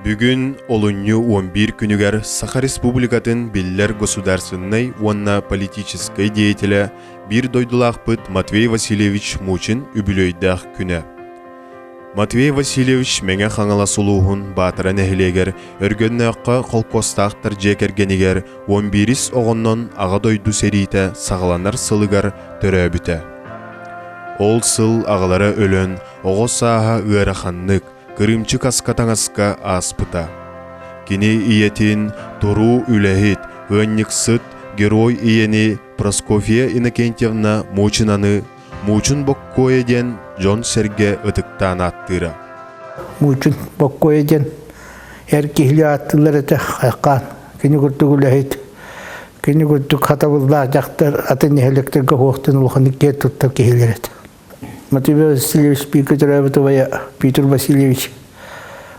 Бүгін олынью 11 күнігер Саха Республикатын Биллер государственной онна политической деятеля bir дойдулақпыт Матвей Васильевич Мучин үбілөйдақ күні. Матвей Васильевич мәңе қаңала сұлуғын батыра нәхілегер, өргөнні аққа қолпостақтыр жекергенігер 11 оғыннан аға дойду серейті сағаланар сылығар түрі бүті. Ол сыл ағалары өлін, оғы саға ұйарақанлық, Кырымчы каска-таңаска аспыта. Кини иетин туру үләхит, ғынник сыт, герой иени Проскофия Иннокентьевна Мучинаны Мучин Боккоеден Джон Серге ытыктан аттыра. Мучин Боккоеден эркихли аттылар эте хайкан. Кини күрдік үләхит. Кини күрдік хатабылда жақтар атын нехелектерге хоқтын улханы кер тұттап кехелер эте. Матвей Васильевич Питер Васильевич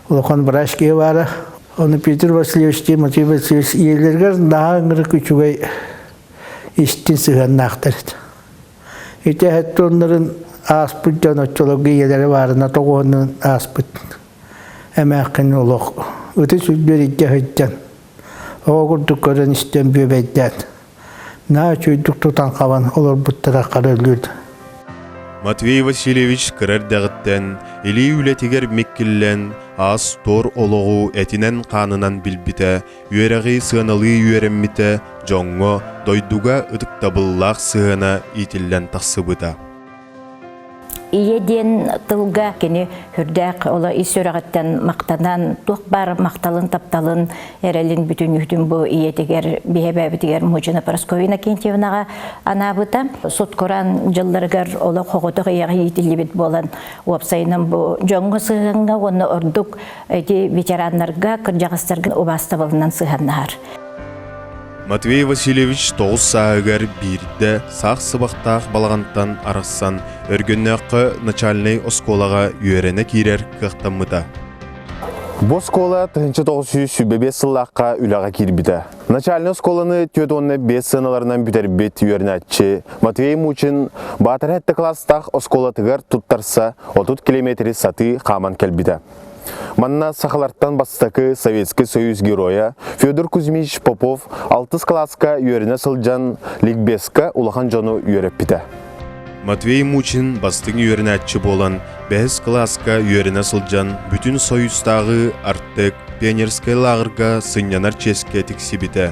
улахан брашке бара. Оны Питер Васильевич Матвей Васильевич иелергер нағыңыры күчугай истин сыған нақтарыды. Ете әтті онларын аспыт жанотчылығы иелері барына тоғының аспыт. Әмәқін олық. Өті сүлдер ете хүттен. Оғырдық көрін істен бөбәйден. На чөйдік тұтан қаван олар бұттыра қарылырды. Матвей Васильевич кірердәғіттен, елі үлетігер меккіллен, ас тор олығы әтінен қанынан білбіті, үйеріғі сығаналы үйерімміті, жоңғы, дойдуға ұдықтабыллақ сығана итіллен тақсыбыта. Иеден тылға кені хүрдәк ола исөрағыттан мақтанан, туқ бар мақталын тапталын әрәлін бүтін үхтін бұл иетігер, бейбәбітігер Мучина Прасковья Иннокентьевнаға анабыта. Соткоран жылларғар ола қоғытық ияғы етілі бет болан уапсайынан бұл жоңғы сығанға, оны ордық ветеранларға, кіржағыстарға обастабылынан сығаннағар. Матвей Васильевич тоғыз сағығар бірді сақ сыбақтақ балағантан арықсан өргіннәққы начальный осколаға үйеріне керер қықтамыда. Бұл скола 1905 сыллаққа үліға кербіді. Начальный осколаны төтонны 5 сыналарынан бүтер бет үйеріне әтші. Матвей Мучин батыр әтті кластақ осколатығар тұттарса 30 километрі саты қаман кәлбіді. Манна сахаларттан бастакы Советский Союз героя Федор Кузьмич Попов 6 класска үйеріне сылжан ликбесқа улахан жону үйеріп біті. Матвей Мучин бастың үйеріне әтші болан 5 класска үйеріне сылжан бүтін союзтағы арттық пионерскай лағырға сынянар ческе тексибіті.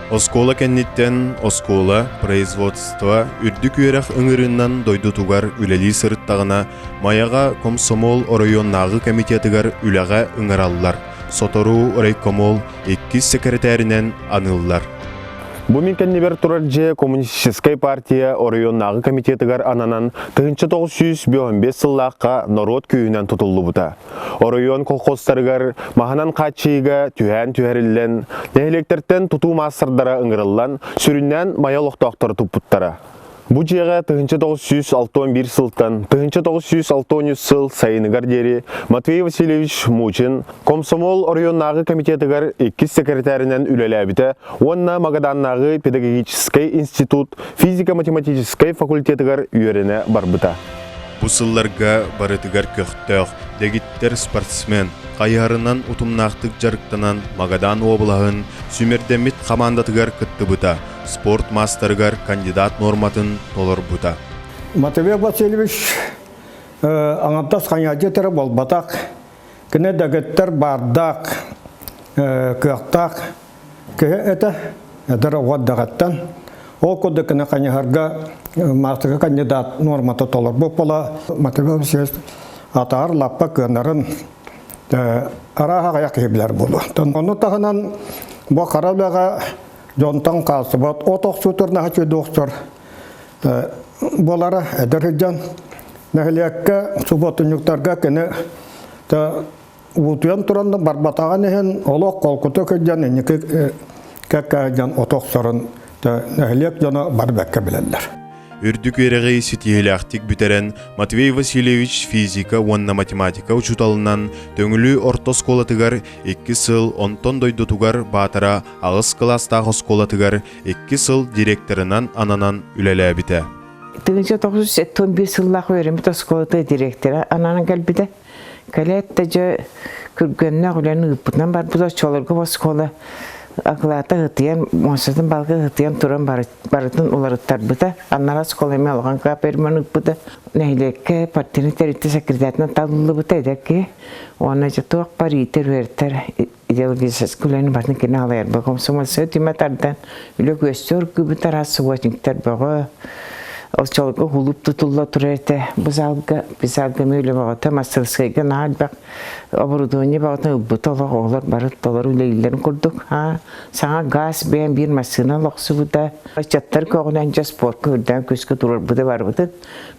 Оскола кәннеттен оскола производство үрдік үйерек үңіріннан дойдутугар үләли сырыттағына маяға комсомол орайоннағы комитетігар үләға үңіралылар. Сотору райкомол 2 секретарінен анылылар. Бұл мен кәннебер тұрар же коммунистическай партия орайоннағы комитетігар ананан 1905 сыллаққа народ күйінен тұтылды бұта. Орайон колхозтарығар мағанан қатшыйға түйән түйәрілден, нәйлектерден тұту мастырдара ұңырылан сүріннен маялықтақтары тұппыттара. Бұл жеға 1961 сылтан 1960 сыл сайынығар дері Матвей Васильевич Мучин комсомол орайоннағы комитетігар 2 секретарінен үлеләбіті, онна Магаданнағы педагогический институт физико-математический факультетігар үйеріне барбыта. Бұл сылларға барытығар көқтіғ, дегіттер спортсмен, қайарынан ұтымнақтық жарықтанан Магадан облағын сүмердемет қамандатығар күтті бұта. Спорт мастергар кандидат норматын толыр бұта. Матвей Васильевич аңаптас қанядетері болбатақ, кіне дәгеттер бардақ, көқтақ, күйе әті әдірі ғаддағаттан. Ол көді кіне қанягарға мастығы кандидат норматы толыр. Бұл пола Матвей Васильевич атағар лаппа көнерін араға қаяқ ебілер болу. Оны тағынан бұл қарабыға Жонтан қалсы бат, отоқ сүтірні хачу доқтор болары әдіріджан нәхіліәкке сұботынюктарға кені ұтуян тұранды барбатаған ехен олық қолқыты көджан әнекі кәккәжан отоқ сұрын нәхіліәк жаны барбәкке білелдер. Үрдік өріғі сетихіліқтік бүтерен Матвей Васильевич физика, онна математика учуталынан төңілі орта сколатығар 2 сыл онтон дойдутугар батыра ағыз кластағы сколатығар 2 сыл директорынан ананан үләлі біті. 1971 сыллағы өрімбіт сколаты директора ананан кәлбіді. Калетте же күргөннө гөлөн ыппытан бар буза чолорго баскола аклата гытыян мосатын балга гытыян туран барытын уларыттар бута аннара скола эме алган каперман ыппыта нейлекке партийный территория секретарына таллы бута эдекке оны же туак паритер вертер идеологический гөлөн барын кене алар ба комсомол сөтиматардан үлө көстөр күбүтар асуатиктер бага Олчолго хулуп тутулла турете бизалга мөйлө багата мастерскайга наадбак оборудование багата бутала оглар барып толар үлейлерин курдук. Саңа газ бен бир машина локсубута чаттар когунан жа спорт көрдөн көскө турар буда барбыты.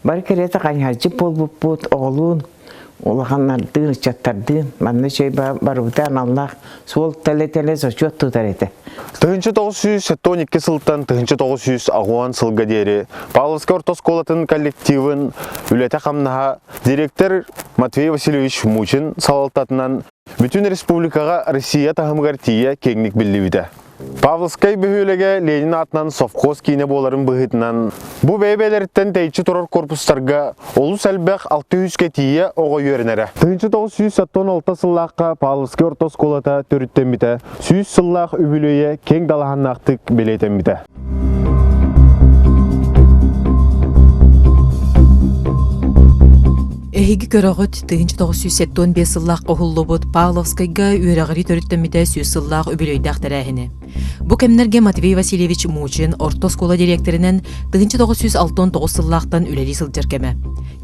Бар керете каньхажы болбут оглун улаханнардын чаттардын манна чей барбыта Аллах сол теле зачет тутарете. 1972 сылтан 1900 сылга дери Павловский ортосколатын коллективын үлете камнаха директор Матвей Васильевич Мучин салалтатынан бүтүн республикага Россия тахымгартия кеңник билдибиде. Павловскай бөхөлеге Ленин атынан совхоз кийне боларын быхытынан бу бейбелерттен тейчи турар корпустарга олус әлбәк 600 тие ого йөренере. 1976 сыллаққа Павловский ортосколата төрүттен бите, 100 сыллақ үбүлөйе кең далаханнақтык белейтен бите. Эһиги көрөгөт 1975 сыллаққа хуллубут Павловскайга үйрәгәри төрүттәмидә 100 сыллақ үбүлөйдәк тәрәһине. Бу кемнәргә Матвей Васильевич Мучин ортоскола директорынан 1969 сыллақтан үләли сылжыркеме.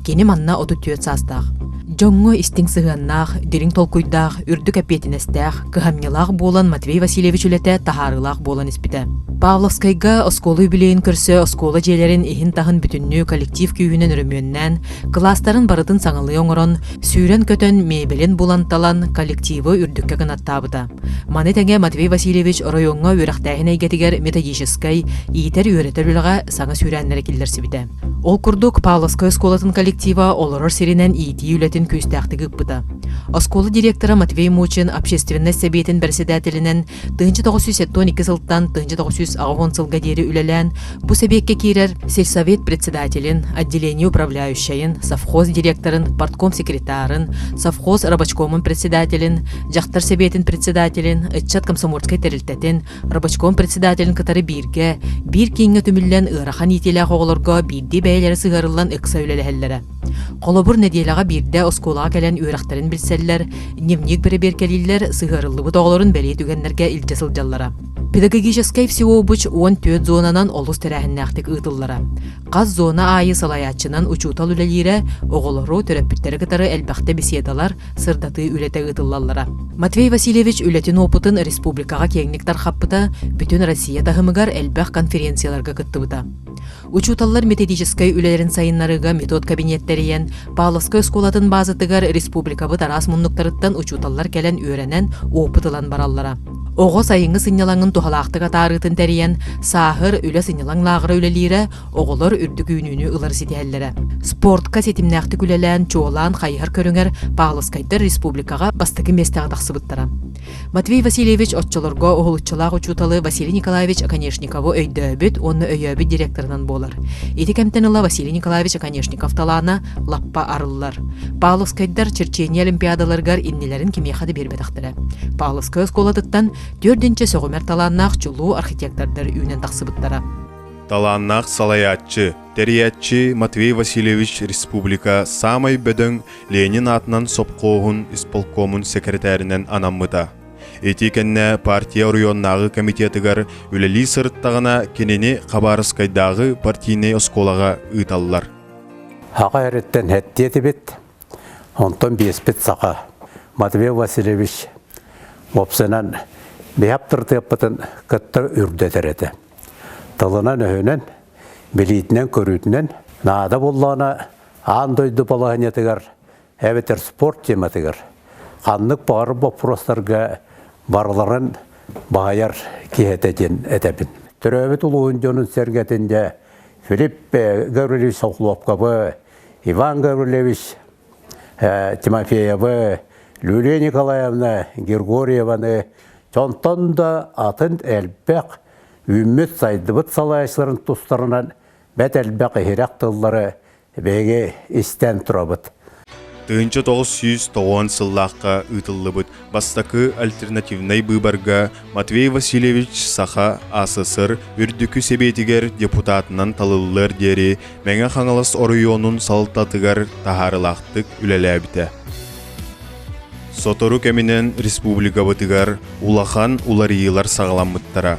Кени манна отутүйөт састак. Жоңго истиң сыганнах, дирин толкуйдах, үрдүк апетинестах, кыхамнялах болан Матвей Васильевич үлете тахарылах болан испите. Павловскайга осколы билейин көрсө оскола жээлерин ихин тахын бүтүннүү коллектив күйүүнен өрөмөннән, класстарын барытын саңылы оңорон, сүйрен көтөн мебелин буланталан коллективы үрдүккө гынаттабыта. Маны тәңе Матвей Васильевич районга үрәхтәһин әйгәтигәр методическай иитер үйрәтерлүгә саңа сүйрәннәре килдерсибите. Ол курдук Павловскай осколатын коллектива олорор сиринен иити үлетин күстәхтиги ыппыта. Оскола директора Матвей Мучин общественность советин председателинен 1972 сылттан 1910 сылга дери үлелән бу себекке кирер сельсовет председателин, отделение управляющийин, совхоз директорын, партком секретарын, совхоз рабочкомын председателин, жактар советин председателин, ытчат комсомольской терилтетин, рабочком председателин кытары бирге, бир кийинге түмүллән ырахан ителя оголорго бирди бәйләре сыгарылан ыкса үлеләһелләре. Колобур неделяга бирде осколага келен үйрәхтерин билселләр, дневник берекелилләр сыгарыллы тоголорун бәле түгәннәргә илтә сылҗаллара. Педагогический всеобуч 14 зонанан олус тәрәһеннәхтик ытыллара. Каз зона айы салаятчынан учутал үлелире оголору төрөппүттәре кытары әлбәхтә беседалар сырдаты үлете ытыллаллара. Матвей Васильевич үлетин опытын республикага кеңник тархаппыта бүтүн Россия тахымыгар әлбәх конференцияларга кыттыбыта. Учуталлар методический үлелерин сайыннарыга метод кабинеттериен Павловскай осколатын базытыгар республикабы тарас муннуктарыттан учуталлар келен үйренен опытылан бараллара. Ого сайыңы сынялаңын тухалақтыға тарытын тәріен сахыр үлі сынялаңлағыры үлелері оғылар үрдік үйнүні ылар сетелері. Спортқа сетімнәқті күлелән чуолан қайығыр көріңер Павловскайдар республикаға бастығы местағы тақсыбыттара. Матвей Васильевич отчылырға оғылытчылақ учуталы Василий Николаевич Аконешникову өйдөбіт, оны өйөбіт директорынан болар. Еті кәмтенілі Василий Николаевич Аконешников талана лаппа арылылар. Павловскайдар Черчения олимпиадаларгар иннелерін кемейхады бербедақтыры. Павловскай осколадыттан 4-нче соғымер таланнақ чулу архитектордар үйнен тақсыбыттара. Таланнақ салаятчы, терриятчы Матвей Васильевич республика самай бөдөң Ленин атынан сопқоғын исполкомын секретаринен анаммыта. Этикенне партия районнағы комитетігар үлелі сырыттағына кенені Қабарыскайдағы партийный осколаға ұйталылар. Аға әреттен әттеті бет, онтон беспет сақа Матвей Васильевич опсынан бейаптырды аппытын кыттыр үрдетер еді. Тылынан өйінен, белейтінен көрітінен, наада боллағына андойды балағынетігер, әветер спорт тематығыр. Қанлық бағары бопыростарға барларын бағайар кейетеден әдәбін. Түрәбет ұлығын жонын сәргетінде Филипп Гаврилевич Саухлопкабы, Иван Гаврилевич Тимофеевы, Люлия Николаевна Григорьеваны, Чонтон да атын әлбәк үммет сайдыбыт салайшыларын тұстарынан бәт әлбәк әхерек тыллары бәге істен тұрабыт. 1909 сыллаққа ұтылыбыт бастақы альтернативнай бұбарға Матвей Васильевич Саха АССР үрдікі себетігер депутатынан талылылар дері мәңі қаңылас орыйонын салтатығар тахарылақтық үлеләбіті. Сотору кәмінен республика бұтығар улахан уларыйлар сағаламыттара.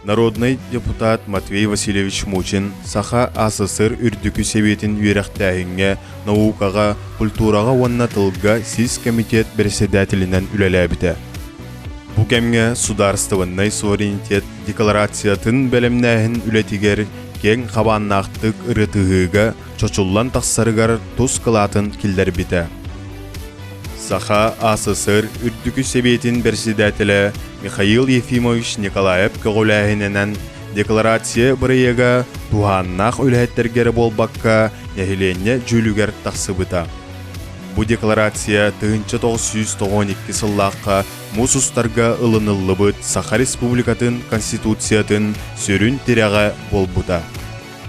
Народный депутат Матвей Васильевич Мучин Саха АССР үрдікі себетін үйрәқтәйінге, наукаға, культураға онна тылға сіз комитет председателінен үлеләбіті. Бұ кәмге сударстывыннай суверенитет декларациятын бәлемнәхін үлетігер кен қабаннақтық ұрытығыға чочуллан тақсарығар тұз қылатын келдер біті. Саха АССР үрдікі себетін председателі Михаил Ефимович Николаев көғіләхіненен декларация біріеға туғаннақ үләттергері болбаққа нәхіленне жүлігер тақсыбыта. Бұ декларация 1992 сыллаққа мұсустарға ылынылы бұд Саха Республикатын Конституциятын сөрін тіряға болбыта.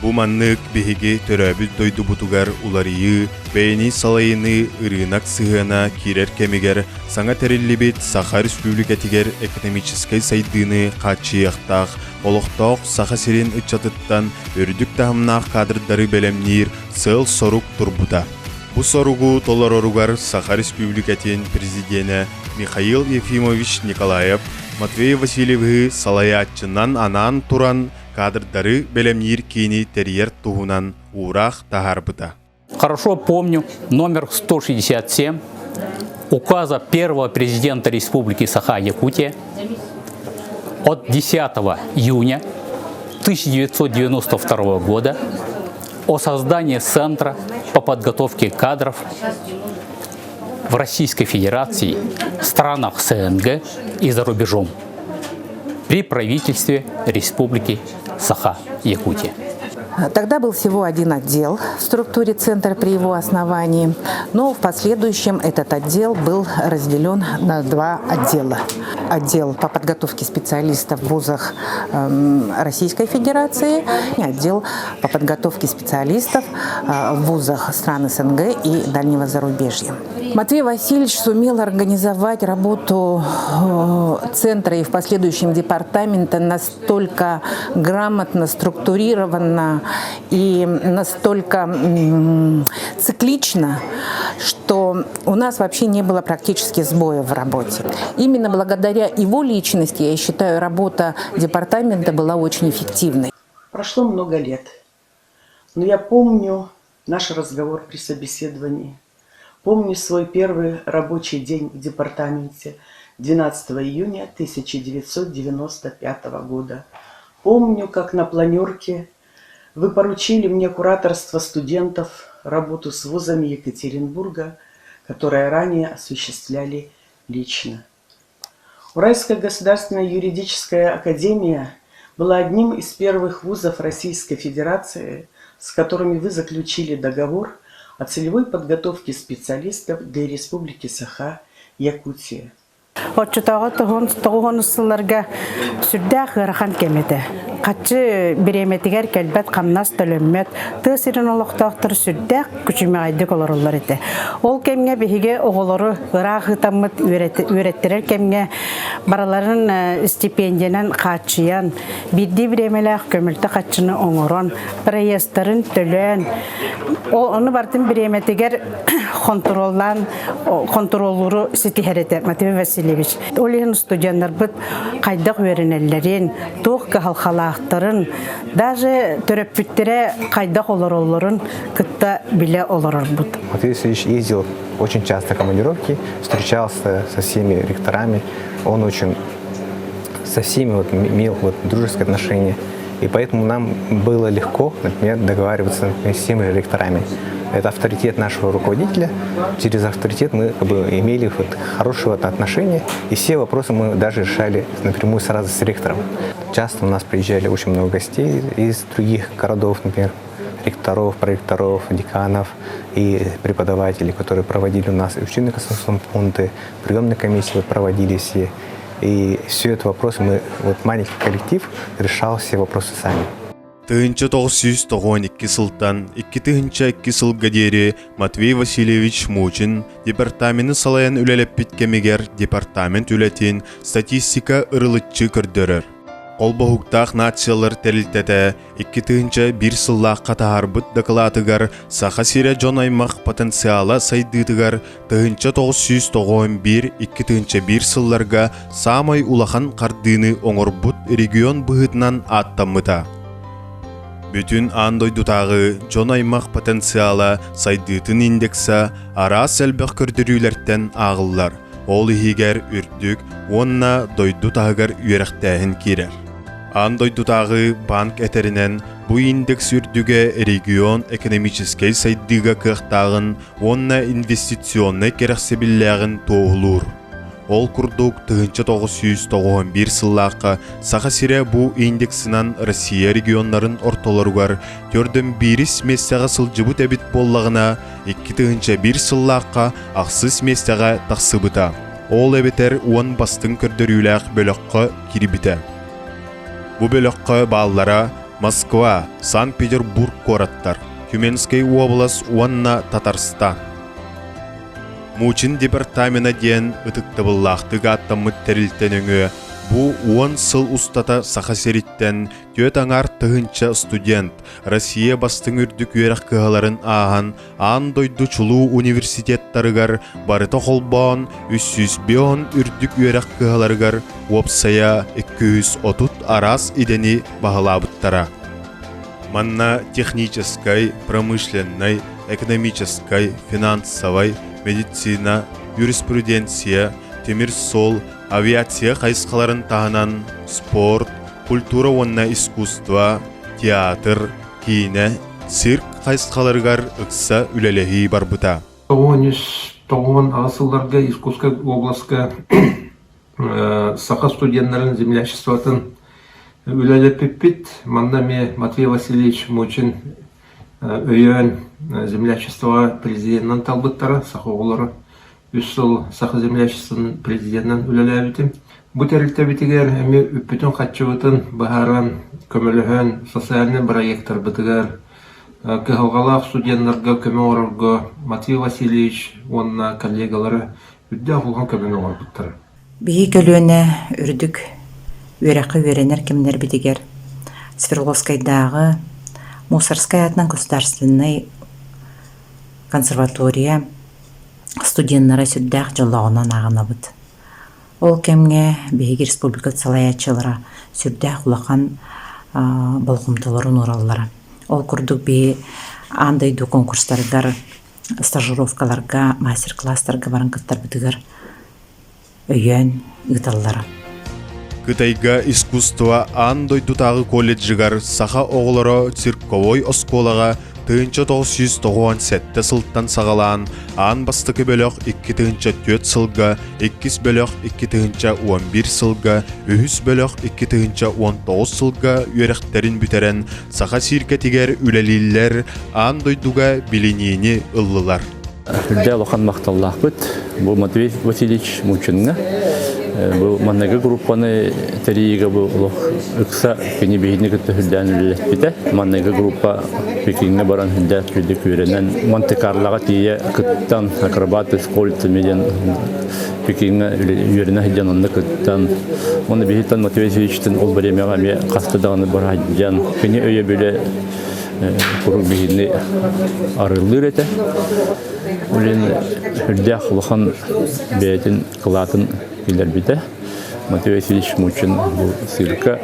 Бу маннык беһиги төрөбүт дойду бутугар уларыйы, бэйни салайыны ырынак сыгына кирер кемигер, саңа териллибит Саха Республикатигер экономическай сайдыны качыяқтақ, олықтақ Саха серин ычатыттан өрдүк тахымнақ кадрдары белемнир сыл сорук турбута. Бу соругу толороругар Саха Республикатын президенті Михаил Ефимович Николаев, Матвей Васильевы салаятчынан анан туран кадрдары белемнир кини терьер тугунан урах тахарбыта. Хорошо помню номер 167 указа первого президента Республики Саха-Якутия от 10 июня 1992 года о создании Центра по подготовке кадров в Российской Федерации, странах СНГ и за рубежом при правительстве Республики Саха-Якутия. Тогда был всего один отдел в структуре центра при его основании, но в последующем этот отдел был разделен на два отдела. Отдел по подготовке специалистов в вузах Российской Федерации и отдел по подготовке специалистов в вузах стран СНГ и дальнего зарубежья. Матвей Васильевич сумел организовать работу центра и в последующем департамента настолько грамотно, структурированно и настолько циклично, что у нас вообще не было практически сбоев в работе. Именно благодаря его личности, я считаю, работа департамента была очень эффективной. Прошло много лет, но я помню наш разговор при собеседовании. Помню свой первый рабочий день в департаменте 12 июня 1995 года. Помню, как на планерке вы поручили мне кураторство студентов, работу с вузами Екатеринбурга, которые ранее осуществляли лично. Уральская государственная юридическая академия была одним из первых вузов Российской Федерации, с которыми вы заключили договор о целевой подготовке специалистов для Республики Саха-Якутия. Отчетағы тұғын ұсыларға сүрді ғырған кемеді. Қатшы біреметігер кәлбәт қамнас төлөммет, тұсырын олықтақтыр сүрді күчіме айдық олар олар еті. Ол кемге бігіге оғылары ғырақ ғытамыт үйреттірер кемге бараларын стипендиянан қатшыян, бидді біремеләқ көмілті қатшыны оңырон, проестарын төлөн. Оны бартын біреметігер контроллары сетихереті Матвей Васильевич. Олеген студенттар бұд қайдақ өрінелерін, тоқ қалқалақтарын, даже төрөппүттері қайдақ оларын күтті біле олар бұд. Матвей Васильевич ездил очень часто в командировки, встречался со всеми ректорами. Он очень со всеми имел дружеское отношение. И поэтому нам было легко, например, договариваться с всеми ректорами. Это авторитет нашего руководителя. Через авторитет мы имели хорошие отношения. И все вопросы мы даже решали напрямую сразу с ректором. Часто у нас приезжали очень много гостей из других городов, например, ректоров, проректоров, деканов и преподавателей, которые проводили у нас и учебно-консультационные пункты, приемные комиссии проводили все. И все эти вопросы маленький коллектив решал все вопросы сами. Тыынча 992 сылтан 2 сылга дери Матвей Васильевич Мучин департаменты салаян үлелеппит кемегер департамент үлетин статистика ырылытчы көрдөрөр. Колбохуктах нациялар терилтете 2 сыллах катаарбыт докладыгар саха сире жон аймак потенциала сайдыдыгар тыынча 991 2 сылларга самай улахан кардыны оңорбут регион быһытынан аттаммыта. Бүтүн андойдутагы жон аймак потенциала сайдытын индекса арас элбек көрдүрүүлөртен агыллар. Ол ихигер үрдүк, онна дойдутагыр үйректәһин кирер. Андойдутагы банк этеринен бу индекс үрдүгө регион экономический сайдыга кыhtагын, онна инвестиционный керексебилләгин тоолур. Ол курдук 1991 сыллаққа саха сире бу индексинан Россия регионнарын ортолоругар төрдөн бирис местеға сылжыбыт эбит боллагына 2001 сыллаққа ақсыз местеға тақсыбыта. Ол эбетер уан бастың көрдөрүләк бөлөккө кирибите. Бу бөлөккө баллара Москва, Санкт-Петербург кораттар, Тюменский область, уанна Татарстан. Мучин департамена ден ытыктыбыллахтыга аттаммыт терилтенөңө бу 10 сыл устата сахасериттен төт аңар тыгынча студент Россия бастың үрдүк үйрек кыгаларын аахан андойду чулуу университеттарыгар барыта холбоон 300 үрдүк үйрек кыгаларыгар опсая 230 арас идени баһалабыттара. Манна технической, промышленной, экономической, финансовой, медицина, юриспруденция, темир сол, авиация кайсқаларын тағынан, спорт, культура онна искусство, театр, кине, цирк кайсқаларыгар ыкса үлелехи барбыта. Тоғын асылларга искусска областка саха студентларын землячествотын үлелеппит. Мандаме Матвей Васильевич Мучин өйөн землячество президентнан талбыттара, саха оғылары 3 жыл саха землячествоның президентнан үлеләбітім. Бұ тәрілтәбітігер әме үппітін қатшыбытын бағаран көміліхен социальный проекттар бітігер кығылғалақ студентларға көмі орырға Матвей Васильевич онына коллегалары үдді ақылған көмі орырбыттар. Бейі көлөне үрдік өрәқі өренер кемнер бітігер Свердловскайдағы Мусорская атынан государственный консерватория студенттары сүрдәк жоллағынан ағынабыд. Ол кемге бейгі республика салаячылары сүрдәк ұлақан болғымтыларын оралылары. Ол күрдік бей андайду конкурстарыгар, стажировкаларға, мастер-класстарға баран кыттар бітігер өйен ұталылары. Кытайга искусство андойдутагы колледжигар саха оғлары цирковой осколага 1997 сылттан сағалаан ан бастықы бөлөк 2004 сылга, 2 бөлөк 2011 сылга, 3 бөлөк 2019 сылга үйректерин бүтерен саха сиркетигер үлелиллер андойдуга билинини ыллылар. Үлдә лохан мақталлах бұд, бұл Матвей Васильевич Мучинна. Бұл маннага группаны тәрейігі бұл ұқса кені бейіне күтті хүлдән үлелетпеді. Маннага группа пекинге баран хүлдәт күлді көрінен Монте-Карлаға тие күттан акробаты скольцы меден пекинге үйеріне хүлдән онны күттан. Оны бейхеттен Матвей Васильевичтің ол біремеға ме қастыдағыны бар хайдян. Кені өйе бөлі құруқ бейіне арылыр еті. Олен хүлдәқ ұлыған бәйтін қылатын келер біді. Матвей Васильевич Мучин бұл сырқа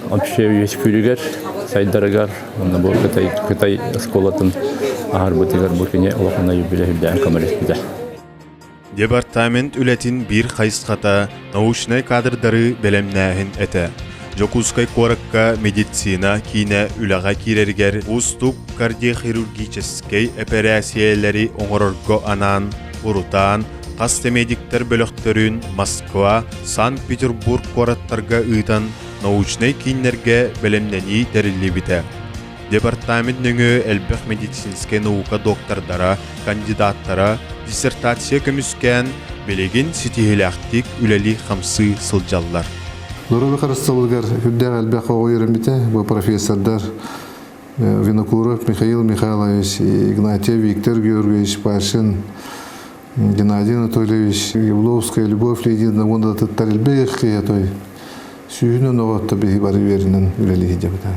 вообще өйес көрігер, сайдарыгар, бұл Қытай сколатын ағар бұтығар бұл кене ұлықына юбиле хүлдән көмілес біді. Департамент үлетін бір қайсқата научный кадрдары бәлемнәхін әті. Жокускай коракка медицина кине үлаға кирергер устук кардиохирургический операциялары оңорорго анан, урутан, кастемедиктер бөлөктөрүн Москва, Санкт-Петербург кораттарга ыйтан научный киннерге белемнени терилибите. Департамент нөңө элбек медицинский наука доктордара, кандидаттара, диссертация көмүскән белеген ситихилактик үлели хамсы сылжаллар. Лорона Харасталгар, Хюддер Альбяха Ойремите, был профессордар Винокуров Михаил Михайлович, Игнатьев Виктор Георгиевич Пашин, Геннадий Анатольевич, Евловская Любовь Леонидовна, вон этот Тарельбех, той сүйіні ноғатта бейі бары верінен үлелігі депті.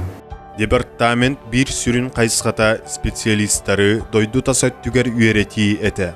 Департамент bir sürün qayısqata специалисттары дойду тасаттүгер үйерети эте.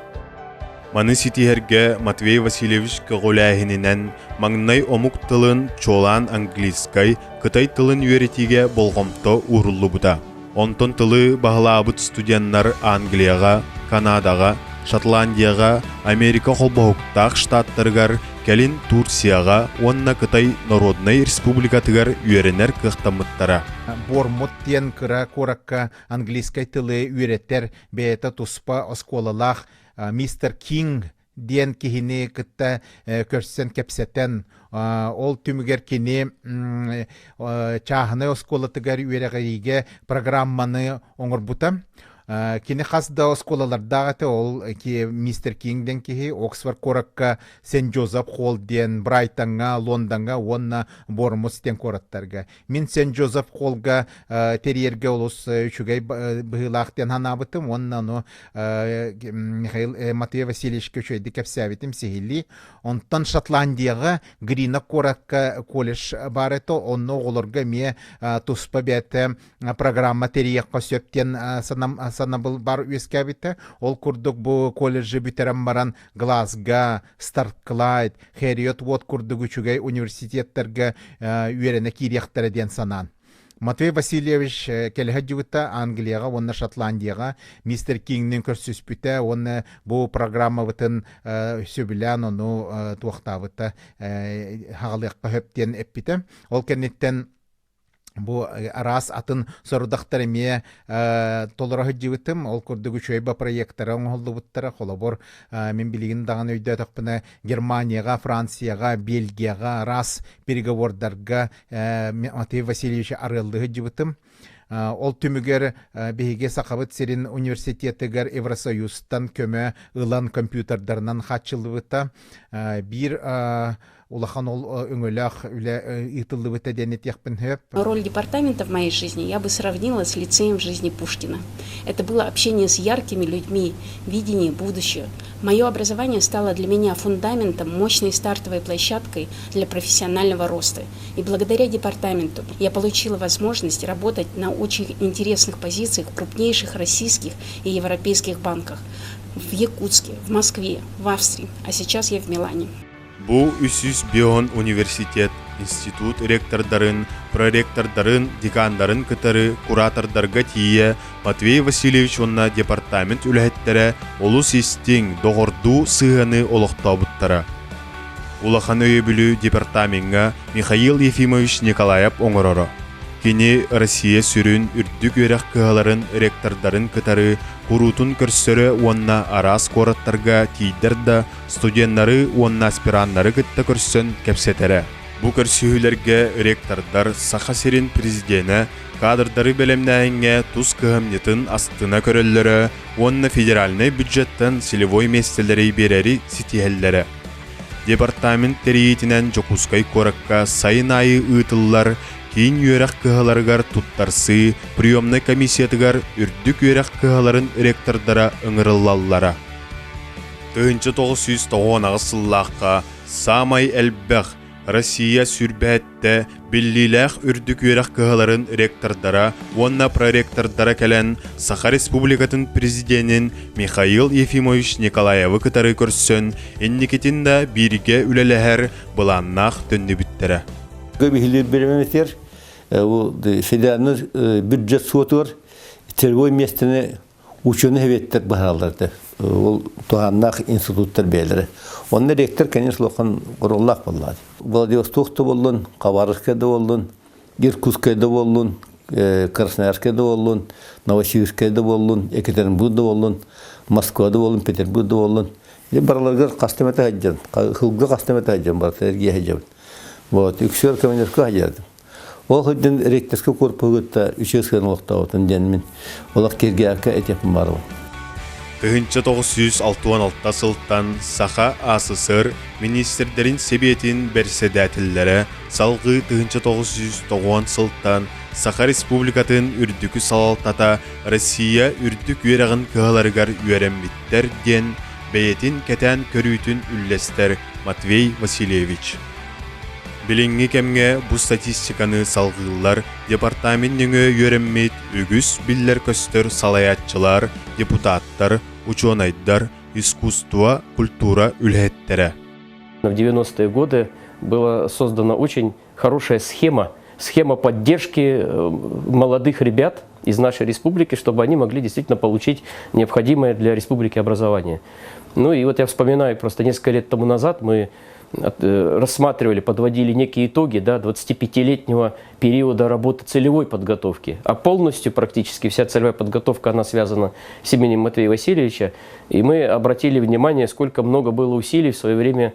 Маны ситиherге Матвей Васильевич Кағоләхінінен маңнай омук тылын чолан английскай, Кытай тылын үйеретиге болғымто уруллу бұта. Онтон тылы бағылабыт студенттар Англияға, Канадаға, Шотландияға, Америка холбоқтақ штаттаргар, кәлін Турцияға, онна Кытай Народной Республикатыгар үйеренер кықтамыттара. Бормут тен кыра коракка английской тылы үйреттер бейта туспа осколалах мистер Кинг ден кихини кытта көрсен кепсетен ол түмігер кини чахыны осколатыгар үйрегериге программаны оңырбута. Кини хасда осколалардагы ол ки мистер Кингден кихи Оксфорд коракка Сен Джозеф Холден Брайтанга Лондонга онна Бормустен кораттарга. Мин Сен Джозеф Холга терьерге олус үчүгей быгылактен ханабытым онна но Михаил Матвей Васильевич көчөйдү кепсәбитим сихили. Онтан Шотландияга Грина коракка колледж бар ето онно олорга ме туспа бете программа терьекка сөптен санабыл бар үескәбите, ол курдук бу колледжи битерем баран Глазга, Старклайд, Хэриот вот курдук үчүгей университеттерге үйрене кирияқтары ден санан. Матвей Васильевич келеге жүгітті Англияға, онна Шотландияға, мистер Кингнен көрсүспүтә, онна бу программа бытын сөбілән, оны туақтабыты хағалыққа хөптен эппіті. Ол кенеттен бу арас атын сорудактар эме толороху жибытым ол курдугу чөйба проекттары оңолдубуттара холобор мен билигин даган өйдө токпуна Германияга, Францияга, Бельгияга арас переговордарга Матвей Васильевич арылдыгы жибытым. Ол түмүгер беге сакабыт серин университетигер Евросоюзтан көмө ылан компьютердарынан хатчылыбыта бир улахан ол өңөлөх үле итылыбыта денет яхпын хөп. Роль департамента в моей жизни я бы сравнила с лицеем в жизни Пушкина. Это было общение с яркими людьми, видение будущего. Мое образование стало для меня фундаментом, мощной стартовой площадкой для профессионального роста. И благодаря департаменту я получила возможность работать на очень интересных позициях в крупнейших российских и европейских банках. В Якутске, в Москве, в Австрии, а сейчас я в Милане. Бу үсүс бион университет, институт ректордарын, проректордарын, декандарын кытары, куратордарга тие Матвей Васильевич онна департамент үлэхеттері олус истин доғырду сыганы олықтабыттара. Улахан өйебілі департаментга Михаил Ефимович Николаев оңырары. Кені Россия сүрін үрдік өрек кығаларын ректордарын кытары курутун көрсөрі онна арас кораттарға тейдерді студенттары онна аспираннары кытта көрсөн кепсетере. Бу көрсүйлерге ректордар Сахасерин президені кадрдары белемнәйінге туз кығымнетін астына көрелері онна федеральный бюджеттен селевой местелері берері ситихеллері. Департамент териетінен Жокускай коракка сайын айы ұйтылылар кейін үйерек кығаларығар туттарсы, приемны комиссиятығар үрдік үйерек кығаларын ректордара ұңырылалылара. 1990 сыллаққа самай әлбәқ Россия сүрбәтті біллиләқ үрдік үйерек кығаларын ректордара, онна проректордара кәлін Саха Республикатын президентін Михаил Ефимович Николаевы кытары көрсін, еннекетінде бірге үлеләхер бұланнақ төнді біттірі. Габихилер беремеместер, федеральный бюджет суотуар, торговой местіне ученый хеветтер бағаларды. Ол туғаннақ институттар бәлері. Онны ректор, конечно, лоқан құрыллақ болады. Владивостокта болын, Хабаровскада болын, Иркутскада болын, Красноярскада болын, Новосибирскада болын, Екатеринбургда болын, Москвада болын, Петербургда болын. Бараларғар қастамета хаджан, хылғы қастамета хаджан, бараларға хаджан. Вот, үксөр командирка хаджадым. Ол хаджан ректорская корпугытта үшескен оқтауытын денмен. Олақ керге арка әтепін бару. 1966 сылттан Саха АССР министрдерин себетин берседәтилләре салгы 1990 сылттан Саха Республикатын үрдүкү салалтата Россия үрдүк үйрәгін кыгаларыгар үйрәмбиттер ден бәйетин кәтән көрүйтін үлләстер Матвей Васильевич. Билинги кемге бу статистиканы салгылар департаментнеңе үйрәммит үгүс биллер көстөр салаятчылар, депутаттар, ученыйдар, искусство, культура үлһеттере. В 90-е годы была создана очень хорошая схема поддержки молодых ребят из нашей республики, чтобы они могли действительно получить необходимое для республики образование. Ну и вот я вспоминаю, просто несколько лет тому назад мы рассматривали, подводили некие итоги 25-летнего периода работы целевой подготовки. А полностью практически вся целевая подготовка, она связана с именем Матвея Васильевича. И мы обратили внимание, сколько много было усилий в свое время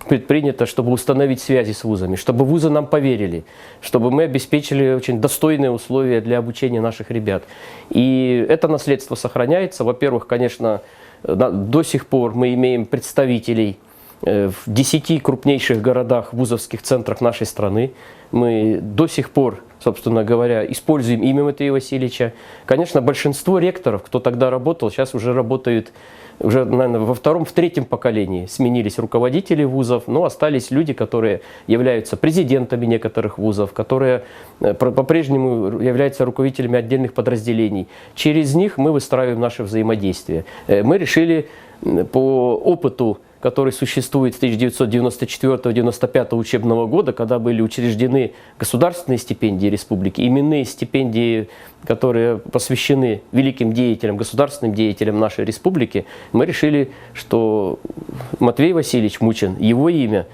предпринято, чтобы установить связи с вузами, чтобы вузы нам поверили, чтобы мы обеспечили очень достойные условия для обучения наших ребят. И это наследство сохраняется. Во-первых, конечно, до сих пор мы имеем представителей в 10 крупнейших городах, вузовских центрах нашей страны. Мы до сих пор, собственно говоря, используем имя Матвея Васильевича. Конечно, большинство ректоров, кто тогда работал, сейчас уже работают, наверное, во втором, в третьем поколении. Сменились руководители вузов, но остались люди, которые являются президентами некоторых вузов, которые по-прежнему являются руководителями отдельных подразделений. Через них мы выстраиваем наше взаимодействие. Мы решили по опыту, который существует с 1994-1995 учебного года, когда были учреждены государственные стипендии республики, именные стипендии, которые посвящены великим деятелям, государственным деятелям нашей республики, мы решили, что Матвей Васильевич Мучин, его имя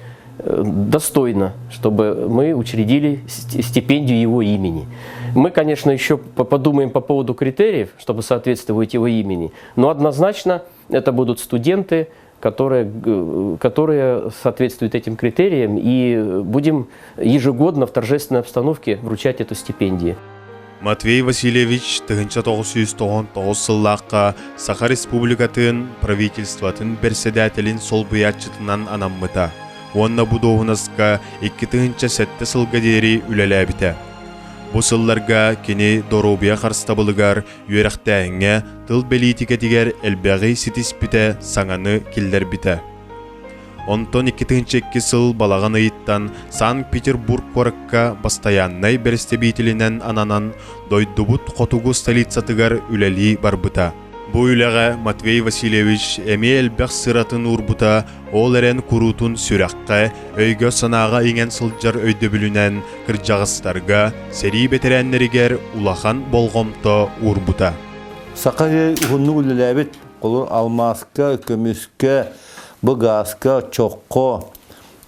достойно, чтобы мы учредили стипендию его имени. Мы, конечно, еще подумаем по поводу критериев, чтобы соответствовать его имени, но однозначно это будут студенты, которые соответствуют этим критериям, и будем ежегодно в торжественной обстановке вручать эту стипендию. Матвей Васильевич 1999 сыллаққа Саха Республикатын правительстватын председателин солбыятчытынан анаммыта. Онна будоғынасқа 2007 сылға дери үлеләбіті. Бу сылларга кені доробия қарстабылыгар үйрәқтәңе тыл белитикетигер әлбәғи ситиспіте саңаны келдер біті. Онтон 2002 сыл балаған айыттан Санкт-Петербург қорыққа бастаяннай берестебейтілінен ананан дойдубут қотугу столицатыгар үләли барбыта. Бу үләға Матвей Васильевич әме әлбәқ сыратын урбута, ол әрен күрутун сүрәққа, өйгө санаға еңен сылджар өйді бүлінен кіржағыстарға, сәрі бетерәннерігер улахан болғымта урбута. Сақай ұғынны үліләбет, қолыр алмасқа, көміске, бұғасқа, чоққа,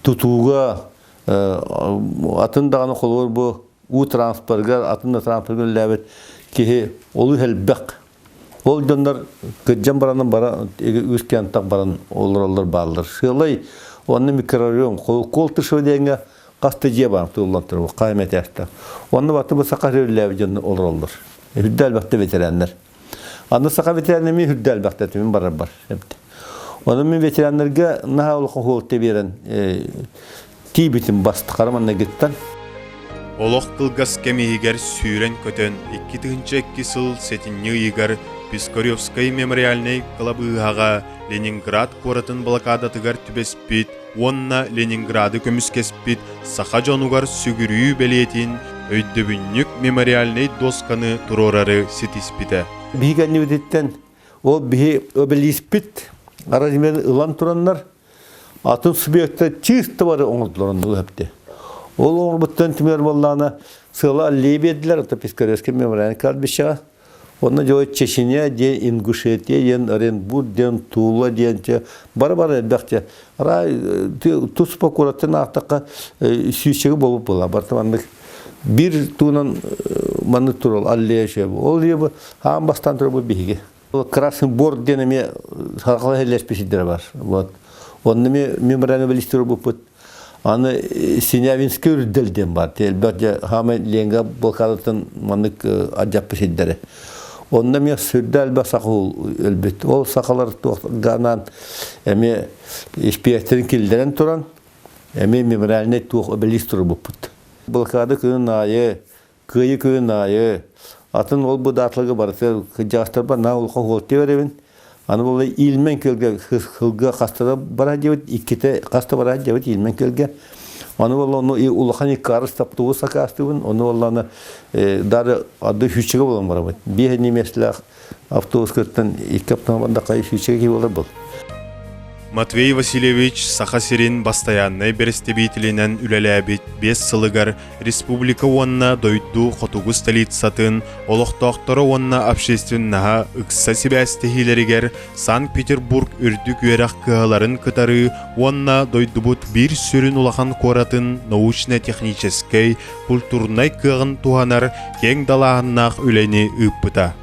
тұтуға, атындағаны қолыр бұ, у транспоргар, атында транспоргар үліләбет, кеге олы әлбәқ. Ол жондар кыджан баранын бара үскен так баран олар барлар. Шылай онны микрорайон кол тышо дегенге касты жеба туллантыр каймет яшта. Онны баты бу сака рөлләп жон олар. Хүддәл бакта ветераннар. Аны сака ветераннарны хүддәл бакта тем бар. Оны мен ветераннарга нахал хол теберен тибитин басты караманна гиттан. Олох кылгас кемигер сүйрен көтөн 2002 сыл сетинне игар Пискаревской мемориальный клабыга Ленинград коратын блокадатыгар түбеспит, онна Ленинграды көміскеспит, Саха жонугар сүгірүү белетин, өйдөбүннүк мемориальный досканы турорары сетиспите. Бигенни бедеттен, ол биги обелиспит, аразимен ылан тураннар, атын субъекта чисто бары оңылдыларын өпті. Ол оңылбыттан түмер болланы сыла лебеділер, это Пискаревский мемориальный кладбища. Онна жойт Чечения, ден Ингушетия, ден Оренбург, ден Тула, ден бара-бара бәқте. Тұс покураттен ақтаққа сүйшегі болып бола. Бартымандық бір туынан маны турал, аллея жебі. Ол жебі хаам бастан тұры бұл бейге. Красный борт денеме сақалы хелеспесідері бар. Онны мемориальный балистері бұл бұд. Аны Синявинский үрділден бар. Әлбәтте хамы ленға бұл қалатын мандық аджап песідері. Onda me sürdel basaqul elbet. Ol saqalar toğganan eme işpiyetlerin kilderen turan eme memorialne toğ obelistur buput. Bulkadı köyün ayı, kıyı köyün ayı. Atın ol bu datlığı barıtır. Kıcağıstar ba na olqa holti verebin. Anı bolay ilmen kölge hılga qastada bara jebit ikkite qasta bara jebit ilmen kölge. Anı bolay onu ulaqan ikkarı staptığı sakastыбын. Onu bolay darı adı hüççege bolan bara. Bir nimesler avtobus kırttan iki aptamanda qayı hüççege bolar bol. Matvey Васильевич Сахасирин постоянной берестебителинен үлеләбит 5 сылыгар республика онна дойду хотугу столицатын олохтоқтары онна общественнаха ыкса себәстехилеригер Санкт-Петербург үрдүк үйрәк кыгаларын кытары онна дойдубут бир сүрін улахан коратын научно-технической культурнай кыгын туганар кең далааннах үлени ыппыта.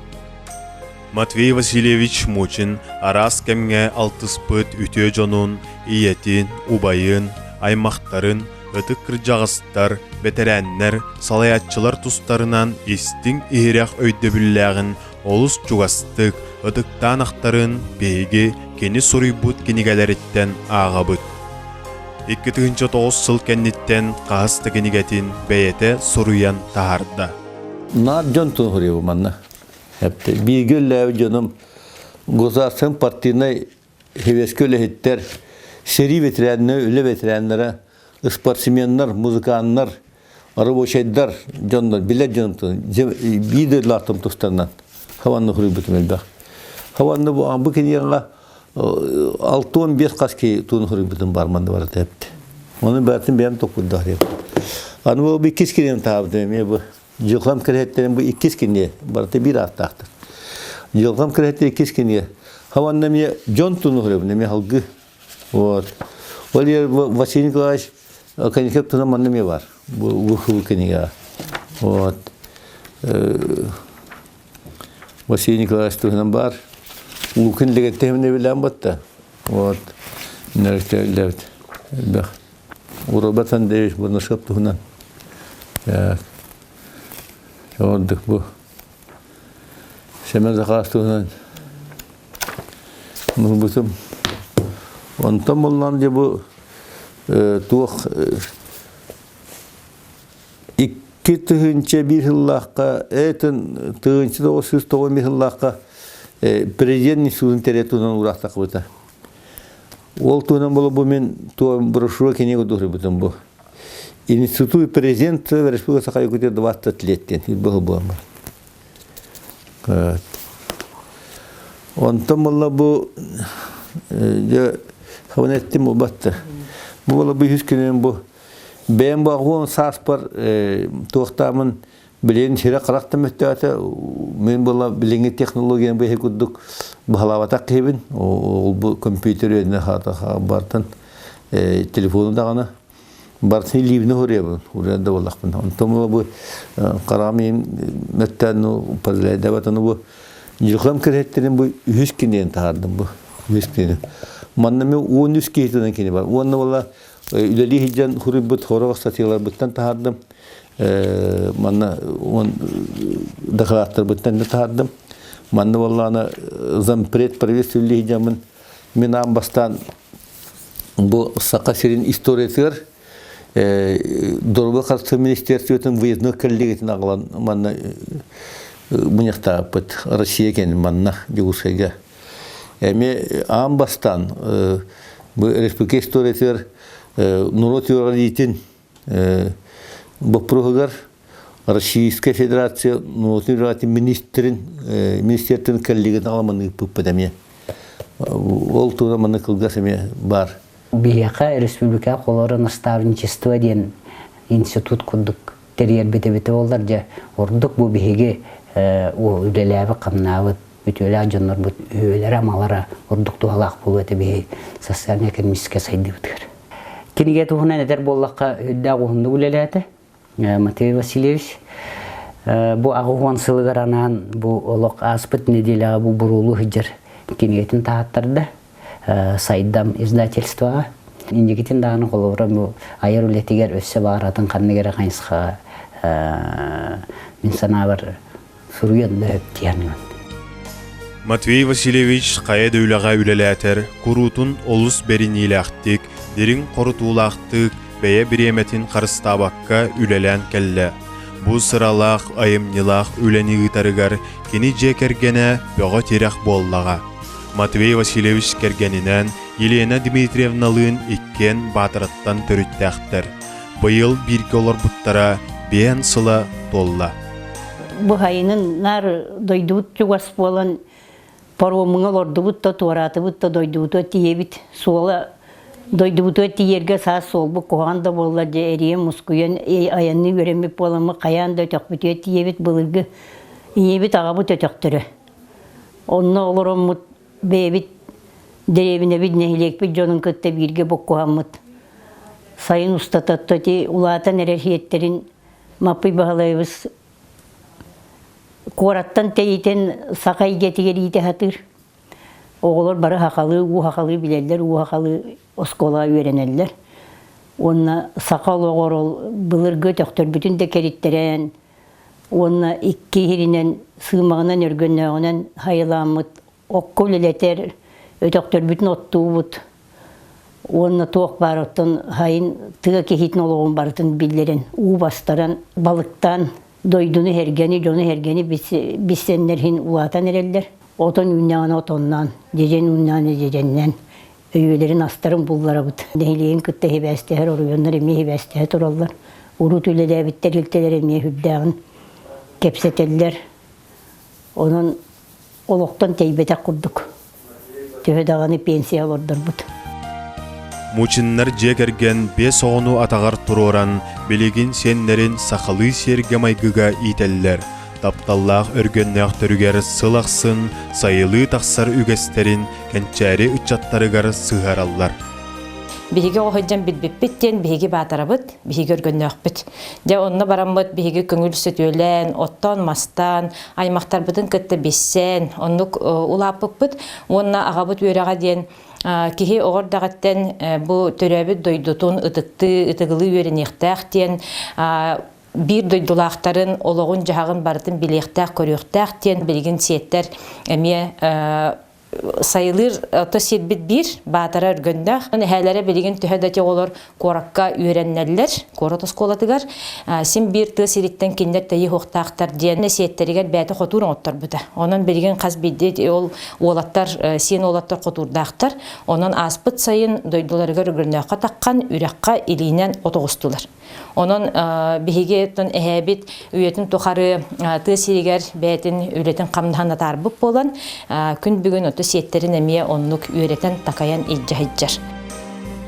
Матвей Васильевич Мучин арас кемге алтыспыт үтө жонун, иетин, убайын, аймақтарын, ытык кыржағыстар, бетерәннер, салаятчылар тустарынан истин иһирәк өйдөбүлләгин, олус чугастык, ытыктан ақтарын, бейги, кени суруйбут кенигелериттен ағабыт. 2009 сыл кенниттен қағысты кенигетин бейете суруян тахарда. Над жон тухуребу манна. Bir gölle canım gozasın partine hevesköle hitler seri veteranlar öyle veteranlara sportsmenler müzisyenler araba şeyler canlar bile canım bir de latım tustandan havanı hırıbıtım elbette havanı bu keniyanga 6-15 kaski tunu hırıbıtım barmanda var hepti onu bertin benim topudda hep anı bu bir kiskinin tabi bu Yılgam kırhetlerin bu ikiz kinye, barate bir ataktır. Yılgam kırhetleri ikiz kinye. Havan nemiye John tunu hırıp, nemiye halgı. O yer Vasily Nikolaevich kanikep tuna man nemiye var. Bu kinye. Vasily Nikolaevich tunan var. Bu kinle temne bilen batta. Nerede levt. Urobatan deyiş bunu şap tunan. Gördük bu. Semen zakastığından muhbutum. Ondan olunca bu tuğ iki tığınca bir yıllakka etin tığınca da o söz toğun bir yıllakka prezident institutun teretunan uğraqtaq bıta. Ol tuğunan bolu bu men tuğun broşura kene kuduqri butum bu. Институт президента Республики Саха-Якутия 20 леттен. Был бомба. Онтан молла бу хаванеттим убатты. Бу бола бу хүскенен бу бен багон саспар тоқтамын билен шере қарақтым өттәте мен бола биленге технологияны бе куддук бахалавата кебин ол бу компьютерне хата бартын телефону дагана Bartın livni horayabın, orada olaqbın. Ondan bu qaramın mettanu pazarda vatanı bu yılgam kırhetlerin bu 100 kinen tahardım bu 100 kinen. Manna 13 kinen kini var. Onda valla üleli hiccan huribut horaq satıyorlar bittan tahardım. Manna on dakhalatlar bittan tahardım. Manna valla ana zampret parvis üleli hiccanın minam bastan bu Sakasirin istoriyatır Дорога қарсы министерствотың выездных коллегетін ағылан манна мұнияқта бұд Россия кен манна дегусайға. Әме ағам бастан бұл республика историятыр нұрот юралитін бұппұрғығар Российская Федерация нұрот юралитін министердің коллегетін ағаламаны бұппыд әме. Ол туға манна қылғас әме бар. Бияқа республика қолары наставничество ден институт күдік терьер бете-бете олар жа ордық бұл бейге үлеләбі қамнауыд бүтөлі ажынлар бұд өйлер амалара ордық туғалақ бұл өте бейге социально-экономическая сайды бұдығыр. Кенеге тұғынан әдер боллаққа өдді ағуынды үлеләді Матвей Васильевич. Бұл ағуын сылығыр анан бұл олық аспыт неделяға бұл бұрулы хыджыр кенегетін тағаттарды. Сайдам издательствоға. Индегетін дағаны қолуырым бұл айыр үлетігер өсі бағаратын қаннығері қайынсыға мен сана бір сұруянды өптияның. Матвей Васильевич қайда үліға үлеләтер, күрутун олыс беріниләқтік, дерін қорытулақтық, бәе біреметін қарыстабаққа үлелән кәлі. Бұ сыралақ, айымнилақ үләні ғытарығар, кені жекергені бөға терек боллаға. Матвей Васильевич кергенінен Елена Дмитриевналын иккен батыраттан түріттәқтір. Бұйыл бірге олар бұттара бен сыла толла. Бұ хайының нар дойдуыт жүгас болан паромыңа лордубут та туаратыбыт та дойдуыт өтиебит. Суала дойдуыт өтиерге саас сол бұ коған да болла же әрие мұскуян аянны өремек боламы қаян да өтіқбіт өтиебит бұлырғы иебит ағабыт өтіқтірі. Онна олырымыт бейбит деревіне бит нехилекпит жонын күтті бірге бұқ коғамыт. Сайын ұстататты улатан әрерхиеттерін маппый бағалайбыз. Кораттан тәйтен сақай кетігер ете хатыр. Оғылар бары хақалы, у хақалы білелер, у хақалы оскола үйренелер. Онна сақал оғыр ол бұлырғы төқтір бүтін де кереттерен. Онна икки хиринен сымағынан өргеннағынан хайыламыт. Оққы білелетер, өтөқтір бүтін оттуы бұд. Онна тоқ барытын, хайын тыға кехетін олығын барытын білдерін. У бастаран, балықтан, дойдуну хергени, жону хергени биссеннерхин улатан эреллер. Отон үннағына отоннан, жежен үннағына жеженнен. Өйелерин астарын бұллара бұд. Нехилейін күтті хебәстәр, орыйонлар еме хебәстәр тұралар. Урут үлелі әбіттер үлтелер еме хүбдағын кепсетелер. Onun олықтан тейбетек құрдық. Төһедағаны пенсия олардар бұд. Мучиннар жекерген бес оғыну атағар тұроран, белегін сеннерін сақалы серге майгыға ителлер. Тапталлақ өргеннәқ түрігер сылақсын, сайылы тақсар үгестерін кәнчәрі үтчаттарығар сығараллар. Биһиги оһойдьан бит-бит-биттен, биһиги баатарабыт, биһиги өргөннөөхпүт. Дьэ онно бараммыт биһиги көңүл сөтүөлэн, оттон мастан, аймактарбытын кытта биссен, оннук улааппыппыт, онна агабыт үөрага диэн киһи оҕордагаттен бу төрөбүт дойдутун ытыгылы үөренехтээх диэн бир дойдулаахтарын ологун жагын бартын билиэхтээх көрүөхтээх диэн билигин сиэттер эмие sayılır tasirбит bir batara örgöndä. Onu hälere bilgin töhedeti olur korakka öğrennerler, korat skolatıgar. Sim bir tasiritten kinder tayi hoqtaqtar diyen nesiyetteriger bäti xoturun ottar buda. Onun bilgin qaz biddi ol olattar sen olattar xoturdaqtar. Onun aspıt sayın doydularga örgöndäqqa taqqan ürekqa ilinen otogustular. Onun bihigetin ehebit üyetin toxarı tasiriger bätin üretin qamdahana tarbyp bolan gün bugün сеттерин эмие оннук үйрөтен такаян ижжа-ижжар.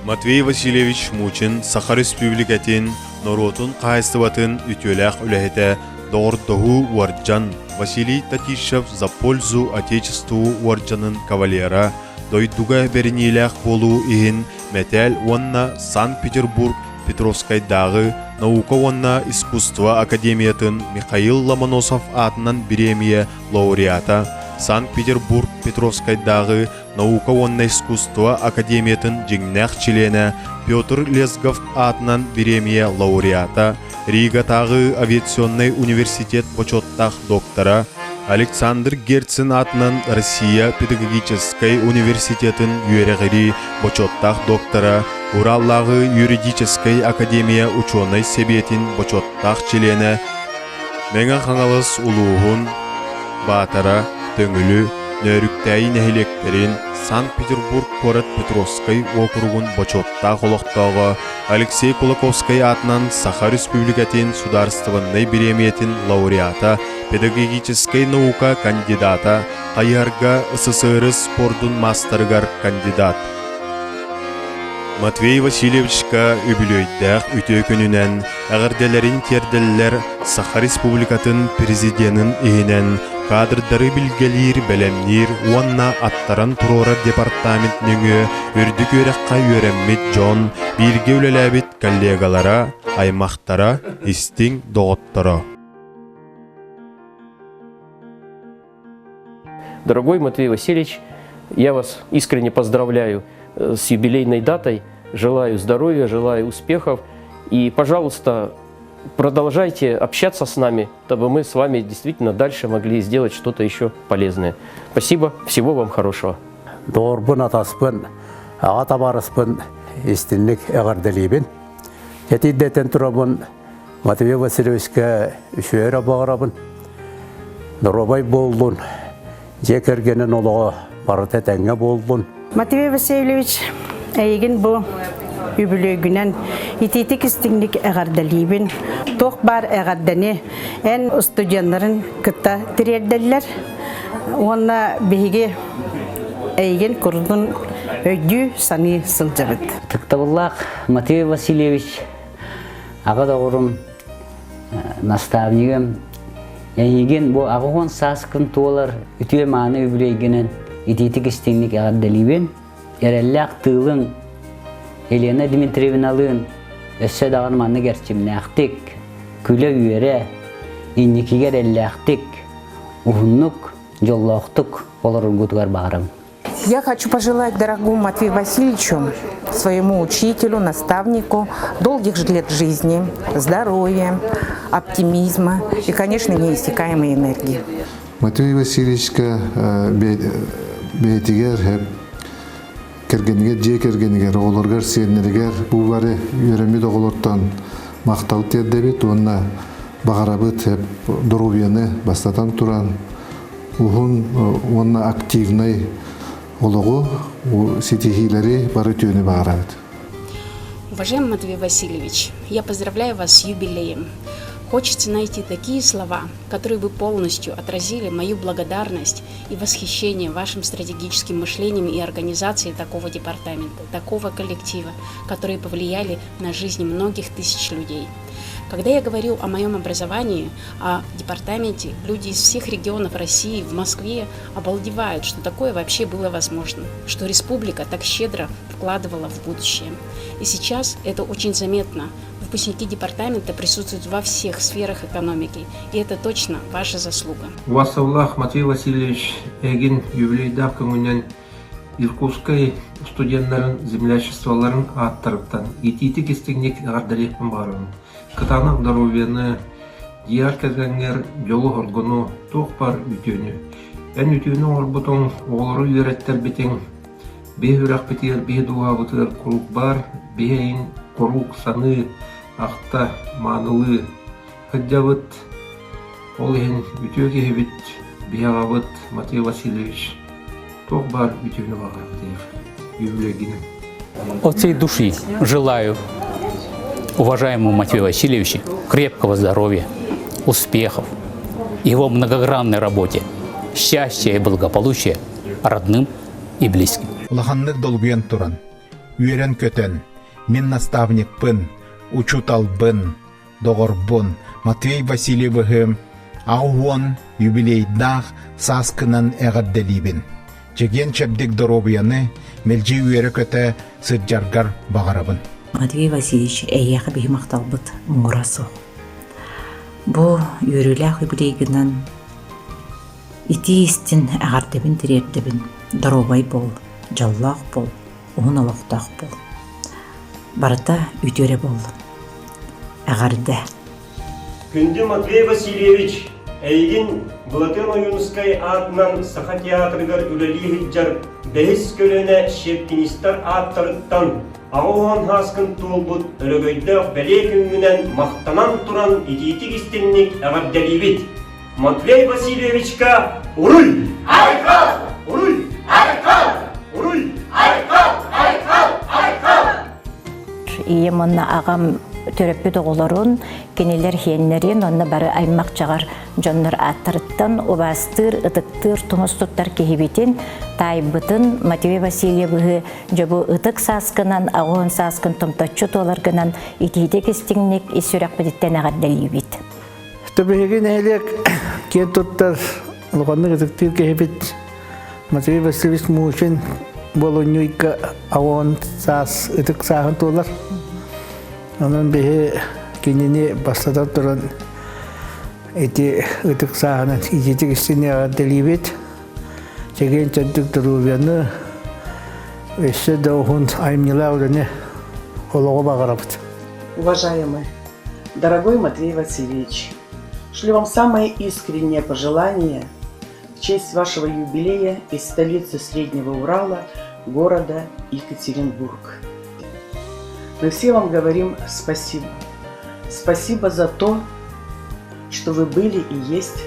Матвей Васильевич Мучин Саха Республикатын Норотун кайыстыбатын үтөләк үләһете Дордоху Уарджан Василий Татишев за пользу Отечеству Уарджанын кавалера дойдуга берниләк болу иһин Метел онна Санкт-Петербург Петровскайдагы Наука онна Искусство Академиятын Михаил Ломоносов атынан премия лауреата Санкт-Петербург Петровскайдагы Наука онна Искусство Академиятын жиңнәк члены Петр Лезгов атынан премия лауреата Ригатагы Авиационный университет почеттах доктора Александр Герцен атынан Россия педагогической университетын юрегири почеттах доктора Ураллагы юридической академия ученый себетин почеттах члены Меңа хаңалыс улуғын Батара Төңүлү, нөрүктәй нәһилектерин Санкт-Петербург Корот Петровской округун бочотта холоқтағы Алексей Кулаковский атынан Саха Республикатын Сударственной премиятын лауреата, педагогической наука кандидата, Қайарга СССР спордун мастергар кандидат. Матвей Васильевичка үбілөйдәк үтө күнінен әғірделерін терделлер Саха Республикатын президентін иһинен кадрдары билгелир белемнир уанна аттаран турора департамент нөңө үрдүк өрәкка үйрәммит Джон бирге үлеләбит коллегалара, аймақтара, истиң доғыттара. Дорогой Матвей Васильевич, я вас искренне поздравляю с юбилейной датой. Желаю здоровья, желаю успехов. И, пожалуйста, продолжайте общаться с нами, чтобы мы с вами действительно дальше могли сделать что-то еще полезное. Спасибо, всего вам хорошего. Doğrubun ataspın, ağa tabarıspın, istinlik eğardelibin. Yetiddeten turabın, Matvey Vasilyevичкеüşüyere bağırabın. Norobay boldun, jekergenin oluğa barıt etenge boldun. Matvey Vasilyevич egin bu übülögünen ititik istinlik eğardelibin. Toq bar eğardeni en studiyanların kıtta tirerdeller. Ona bihigi Эйген курдун өйдүү саны сылжабыт. Тыктабыллах Матвей Васильевич ага да урум наставнигим. Эйген бу агон саскын туолар үтүе маны үбүлейгенен ититик истинник агадалибен эреллак тылын Елена Дмитриевналын өссө даган маны герчимнактик күлө үйөрө инникигер эллактик ухуннук жоллоктук олорунгутугар багарам. Я хочу пожелать дорогому Матвею Васильевичу, своему учителю, наставнику, долгих лет жизни, здоровья, оптимизма и, конечно, неиссякаемой энергии. Матвей Васильевичка бейтигер хеп кергенигер же кергенигер олоргар сеннеригер бу бары үйрөмү доголортон мактал тердебит онна багарабыт хеп здоровьяны бастатан туран ухун онна активный ологу сетихилери бары түйүнү багарабыт. Уважаемый Матвей Васильевич, я поздравляю вас с юбилеем. Хочется найти такие слова, которые бы полностью отразили мою благодарность и восхищение вашим стратегическим мышлением и организацией такого департамента, такого коллектива, которые повлияли на жизни многих тысяч людей. Когда я говорю о моем образовании, о департаменте, люди из всех регионов России, в Москве обалдевают, что такое вообще было возможно, что республика так щедро вкладывала в будущее. И сейчас это очень заметно. Выпускники департамента присутствуют во всех сферах экономики, и это точно ваша заслуга. Васавлах Матвей Васильевич эгин юбилейдах көңүнен Иркутской студентларын землячестволарын аттырыптан ититик истигник гардалепин барын. Кытанак здоровьяны, дияр кергенгер, жолу хоргону, тоқ бар үтөнү. Эн үтөнү орбутон оғлары үйреттер битен, бе үрак битер, бе дуа бутыр курук бар, бейин курук саны, ақта манылы хыджабыт, ол ен үтөге хебит, бияғабыт Матвей Васильевич, тоқ бар үтөнү бағар битер, юбилегini. От всей души желаю уважаемому Матвею Васильевичу крепкого здоровья, успехов, его многогранной работе, счастья и благополучия родным и близким. Улаханнык долгуян туран, үйрен көтен, мен наставник пын, учутал бын, доғорбын, Матвей Васильевичем, ауон юбилейдах саскынан әғадделибін. Жеген чәбдік доробияны, мелжи үйері көті сыджаргар бағарабын. Матвей Васильевич әйяқы бейі мақталбыт мұңырасы. Бұ үйріләқ үбілейгінен ити істін әғардебін тірердебін, даробай бол, жаллақ бол, оғын алақтақ бол. Барыта үйтері бол. Әғарды. Күнді Матвей Васильевич әйгін Булатен Оюнскай атынан Саха театрыгар үлелі хиджар бәйіс көліне шепкинистар аттарыттан Ағуан хаскын туылбыт өрөгөйдіқ бәле күнгінен мақтанан туран ититик истинник әғабдәлибит. Матвей Васильевичка уруй! Айқал! Уруй! Айқал! Уруй! Айқал! Айқал! Айқал! Ием онна ағам төрөппү доголорун, кенелер хиеннерин, онна бары аймақ жағар жоннор аттарыттан, обастыр, ытыктыр, тумустуттар кехибитин, тайбытын Матвей Васильевичы жобу ытык саскынан, ағуын саскын томточу толаргынан итидек истигник исүрек бедеттен ағаддалибит. Төбегін әлек кен туттар луғанны ытыктыр кехибит Матвей Васильевич Мучин болуnyuйка ағуын сас ытык сағын толар. Onun bihi kendini başladan duran eti ıtık sahanın ititik istine delibet çeken çadık duruyanı işte de onun aymnila olanı oloğa bağıraptı. Уважаемый Дорогой Матвей Васильевич, шлю вам самое искреннее пожелание в честь вашего юбилея из столицы Среднего Урала, города Екатеринбург. Мы все вам говорим спасибо. Спасибо за то, что вы были и есть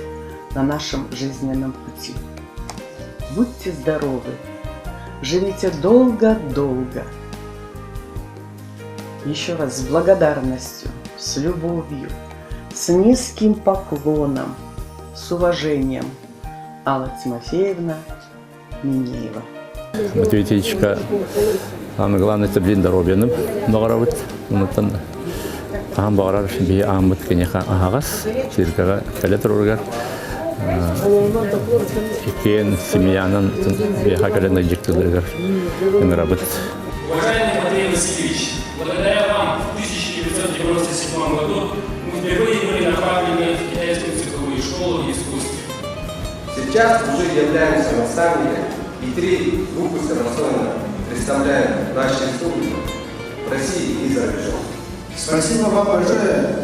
на нашем жизненном пути. Будьте здоровы, живите долго-долго. Еще раз с благодарностью, с любовью, с низким поклоном, с уважением. Алла Тимофеевна Минеева. Матвей Васильевичка, самое главное, это блин здоровьем багарабыт. Унуттан ам багарар би амбыт кенеха агас, сиркага калетрургар. Икен семьянан беха календа диктатургар. Эмирабыт. Уважаемый Матвей Васильевич, благодаря вам в 1997 году мы впервые были направлены в китайскую цифровую школу искусств. Сейчас уже являемся наставниками, и 3 группы согласованно представляем нашу республику в России и за рубежом. Спасибо вам большое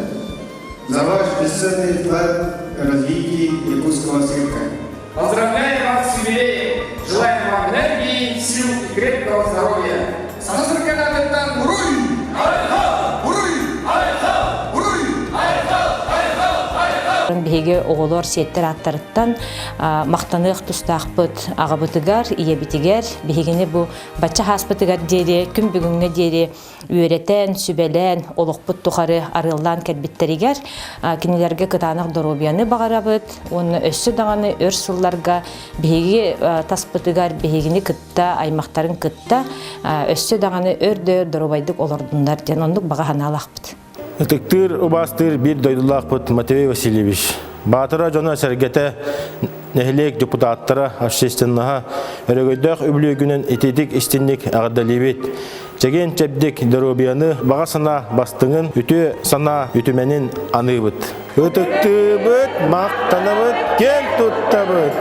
за ваш бесценный вклад в развитие якутского цирка. Поздравляем вас с юбилеем! Желаем вам энергии, сил и крепкого здоровья! Биһиги оголор сеттер аттарыттан мактанык тустакпыт агабытыгар иебитигер биһигини бу бачча хаспытыгар диэри күн бүгүнгө диэри үйрөтен сүбелен олокпут тухары арыллан келбиттеригер кинилерге кытаанак доробияны багарабыт оны өссө даганы өр сылларга биһиги таспытыгар биһигини кытта аймактарын кытта өссө даганы өрдөр доробайдык олордундар ден ондук бага ханаалакпыт. Тыктыр убастыр бир дойдулакпыт Матвей Васильевич. Батыра жона сергете нехлек депутаттара общественного өрөгөйдөх үблүгүнүн этетик истинник агдалибет. Чеген чепдик доробияны бага сана бастыңын үтө сана үтүменин аныбыт. Өтөктүбүт, мактаныбыт, кен туттабыт.